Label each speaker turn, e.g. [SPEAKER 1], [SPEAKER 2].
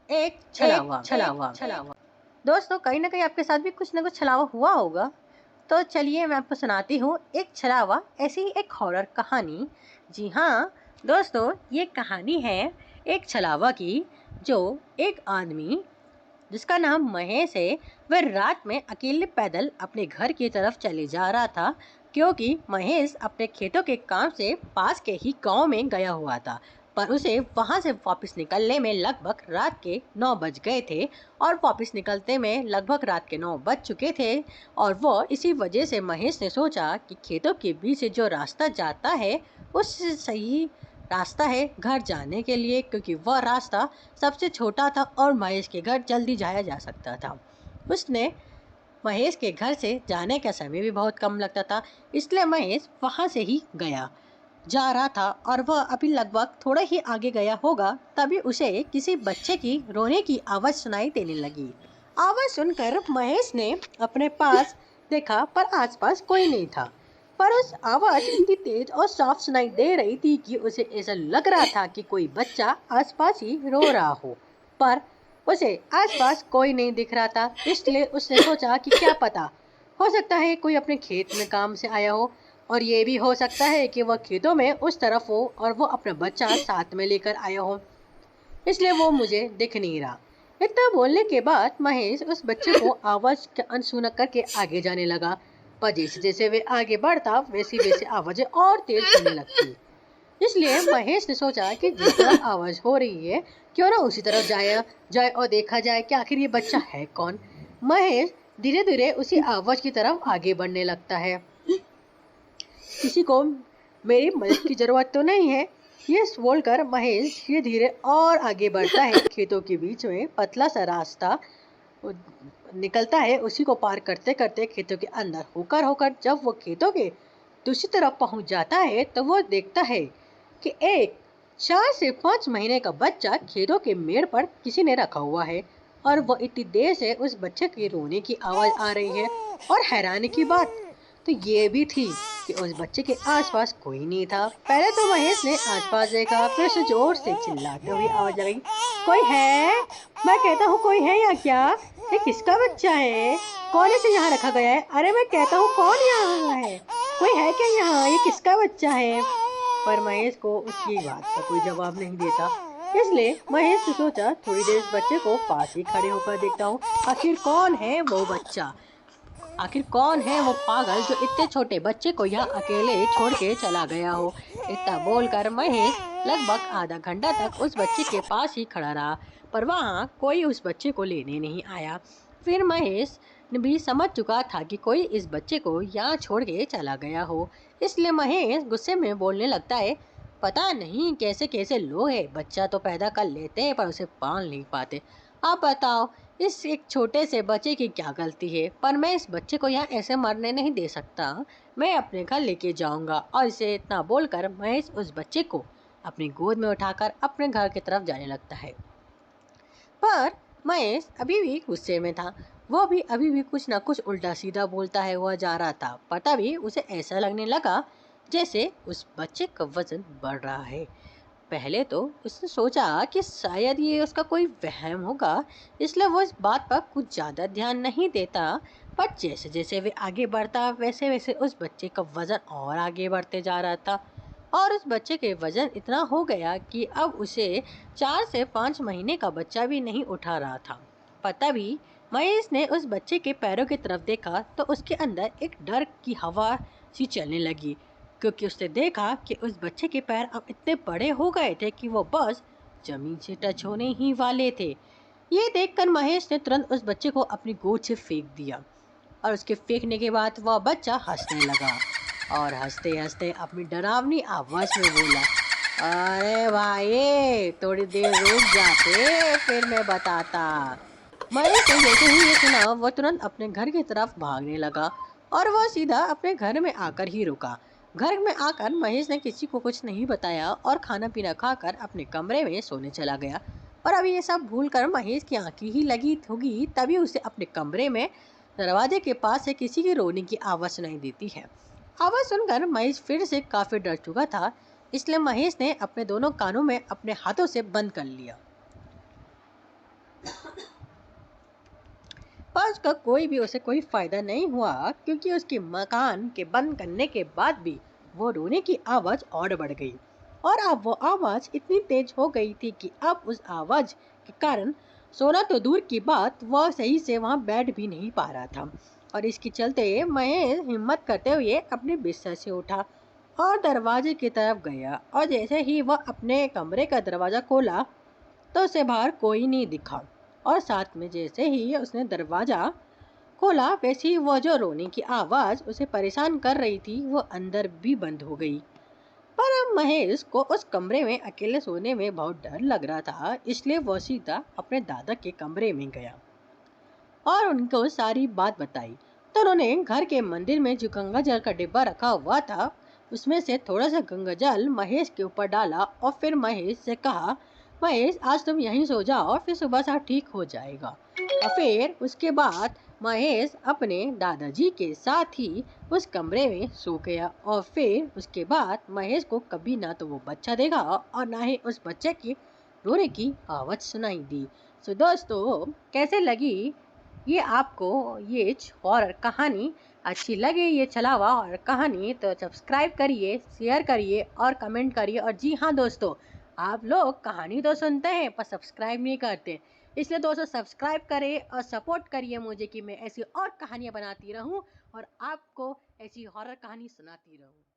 [SPEAKER 1] एक छलावा। दोस्तों, कहीं ना कहीं आपके साथ भी कुछ ना कुछ छलावा हुआ होगा। तो चलिए मैं आपको सुनाती हूँ एक छलावा, ऐसी ही एक हॉरर कहानी। जी हाँ दोस्तों, ये कहानी है एक छलावा की। जो एक आदमी जिसका नाम महेश है, वह रात में अकेले पैदल अपने घर की तरफ चले जा रहा था, क्योंकि महेश अपने खेतों के काम से पास के ही गांव में गया हुआ था। पर उसे वहां से वापस निकलने में लगभग रात के 9 बज गए थे, और वापस निकलते में लगभग रात के 9 बज चुके थे। और वो इसी वजह से महेश ने सोचा कि खेतों के बीच से जो रास्ता जाता है उससे सही रास्ता है घर जाने के लिए, क्योंकि वह रास्ता सबसे छोटा था और महेश के घर जल्दी जाया जा सकता था। उसने महेश के घर से जाने का समय भी बहुत कम लगता था, इसलिए महेश वहां से ही जा रहा था। और वह अभी लगभग थोड़ा ही आगे गया होगा, तभी उसे किसी बच्चे की रोने की आवाज़ सुनाई देने लगी। आवाज़ सुनकर महेश ने अपने पास देखा, पर आसपास कोई नहीं था। पर उस आवाज़ इतनी तेज और साफ सुनाई दे रही थी कि उसे ऐसा लग रहा था कि कोई बच्चा आसपास ही रो रहा हो। पर उसे आसपास कोई नहीं दिख रहा था, इसलिए उसने सोचा कि क्या पता, हो सकता है कोई अपने खेत में काम से आया हो, और ये भी हो सकता है कि वह खेतों में उस तरफ हो और वो अपना बच्चा साथ में लेकर आया हो, इसलिए वो मुझे दिख नहीं रहा। इतना बोलने के बाद महेश उस बच्चे को आवाज की अनसुना करके आगे जाने लगा। पर जैसे जैसे वे आगे बढ़ता वैसी वैसे आवाजें और तेज होने लगती। इसलिए महेश ने सोचा कि जिस तरफ आवाज हो रही है, क्यों ना उसी तरफ जाए और देखा जाए कि आखिर ये बच्चा है कौन। महेश धीरे धीरे उसी आवाज की तरफ आगे बढ़ने लगता है। किसी को मेरी मदद की जरूरत तो नहीं है, ये बोलकर महेश धीरे धीरे और आगे बढ़ता है। खेतों के बीच में पतला सा रास्ता निकलता है, उसी को पार करते करते खेतों के अंदर होकर होकर जब वो खेतों के दूसरी तरफ पहुंच जाता है, तो वो देखता है कि एक 4 से 5 महीने का बच्चा खेतों के मेड़ पर किसी ने रखा हुआ है, और वो इतनी देर से उस बच्चे के रोने की आवाज आ रही है। और हैरानी की बात तो ये भी थी कि उस बच्चे के आसपास कोई नहीं था। पहले तो महेश ने आसपास देखा, फिर उसे जोर से चिल्लाते हुए आवाज लगाई, कोई है? मैं कहता हूँ कोई है या क्या? ये किसका बच्चा है? कौन इसे यहाँ रखा गया है? अरे मैं कहता हूँ कौन यहाँ है? कोई है क्या यहाँ? ये किसका बच्चा है? पर महेश को उसकी बात का कोई जवाब नहीं देता, इसलिए महेश ने सोचा थोड़ी देर इस बच्चे को पास ही खड़े होकर देखता हूँ, आखिर कौन है वो बच्चा, आखिर कौन है वो पागल जो इतने छोटे बच्चे को यहाँ अकेले छोड़ के चला गया हो। इतना बोलकर महेश लगभग आधा घंटा तक उस बच्चे के पास ही खड़ा रहा, पर वहाँ कोई उस बच्चे को लेने नहीं आया। फिर महेश भी समझ चुका था कि कोई इस बच्चे को यहाँ छोड़ के चला गया हो, इसलिए महेश गुस्से में बोलने लगता है, पता नहीं कैसे कैसे लोग हैं, बच्चा तो पैदा कर लेते हैं पर उसे पाल नहीं पाते। आप बताओ इस एक छोटे से बच्चे की क्या गलती है? पर मैं इस बच्चे को यहाँ ऐसे मरने नहीं दे सकता, मैं अपने घर लेके जाऊंगा। और इसे इतना बोलकर महेश उस बच्चे को अपनी गोद में उठाकर अपने घर की तरफ जाने लगता है। पर महेश अभी भी गुस्से में था, वो भी अभी भी कुछ ना कुछ उल्टा सीधा बोलता है हुआ जा रहा था, पर तभी उसे ऐसा लगने लगा जैसे उस बच्चे का वजन बढ़ रहा है। पहले तो उसने सोचा कि शायद ये उसका कोई वहम होगा, इसलिए वो इस बात पर कुछ ज़्यादा ध्यान नहीं देता। पर जैसे जैसे वे आगे बढ़ता वैसे वैसे उस बच्चे का वजन और आगे बढ़ते जा रहा था, और उस बच्चे के वजन इतना हो गया कि अब उसे 4 से 5 महीने का बच्चा भी नहीं उठा रहा था। पर तभी महेश ने उस बच्चे के पैरों की तरफ देखा तो उसके अंदर एक डर की हवा सी चलने लगी, क्योंकि उसने देखा कि उस बच्चे के पैर अब इतने बड़े हो गए थे कि वो बस जमीन से टच होने ही वाले थे। ये देखकर महेश ने तुरंत उस बच्चे को अपनी गोद से फेंक दिया, और उसके फेंकने के बाद वह बच्चा हंसने लगा, और हंसते हंसते अपनी डरावनी आवाज में बोला, अरे भाई थोड़ी देर रुक जाते फिर मैं बताता। महेश ने जैसे ही ये सुना वो तुरंत अपने घर की तरफ भागने लगा, और वह सीधा अपने घर में आकर ही रुका। घर में आकर महेश ने किसी को कुछ नहीं बताया और खाना पीना खाकर अपने कमरे में सोने चला गया। और अभी ये सब भूलकर महेश की आंखें ही लगी होगी, तभी उसे अपने कमरे में दरवाजे के पास से किसी के रोने की आवाज़ सुनाई देती है। आवाज़ सुनकर महेश फिर से काफ़ी डर चुका था, इसलिए महेश ने अपने दोनों कानों में अपने हाथों से बंद कर लिया। पर उसका कोई भी उसे कोई फायदा नहीं हुआ, क्योंकि उसके मकान के बंद करने के बाद भी वो रोने की आवाज और बढ़ गई। और अब वो आवाज इतनी तेज हो गई थी कि अब उस आवाज के कारण सोना तो दूर की बात, वह सही से वहां बैठ भी नहीं पा रहा था। और इसके चलते महेश हिम्मत करते हुए अपने बिस्तर से उठा और दरवाजे की तरफ गया। और जैसे ही वह अपने कमरे का दरवाजा खोला तो उसे बाहर कोई नहीं दिखा। और साथ में जैसे ही उसने दरवाजा खोला, वैसे ही वो जो रोने की आवाज उसे परेशान कर रही थी वो अंदर भी बंद हो गई। पर अब महेश को उस कमरे में अकेले सोने में बहुत डर लग रहा था, इसलिए वो सीधा अपने दादा के कमरे में गया और उनको सारी बात बताई। तो उन्होंने घर के मंदिर में जो गंगा जल का डिब्बा रखा हुआ था, उसमें से थोड़ा सा गंगा जल महेश के ऊपर डाला और फिर महेश से कहा, महेश आज तुम यहीं सो जाओ, फिर सुबह से ठीक हो जाएगा। और फिर उसके बाद महेश अपने दादाजी के साथ ही उस कमरे में सो गया। और फिर उसके बाद महेश को कभी ना तो वो बच्चा देखा और ना ही उस बच्चे की रोने की आवाज सुनाई दी। सो दोस्तों, कैसे लगी ये आपको ये हॉरर कहानी? अच्छी लगे ये छलावा और कहानी तो सब्सक्राइब करिए, शेयर करिए और कमेंट करिए। और जी हाँ दोस्तों, आप लोग कहानी तो सुनते हैं पर सब्सक्राइब नहीं करते, इसलिए दोस्तों सब्सक्राइब करें और सपोर्ट करिए मुझे कि मैं ऐसी और कहानियाँ बनाती रहूं और आपको ऐसी हॉरर कहानी सुनाती रहूं।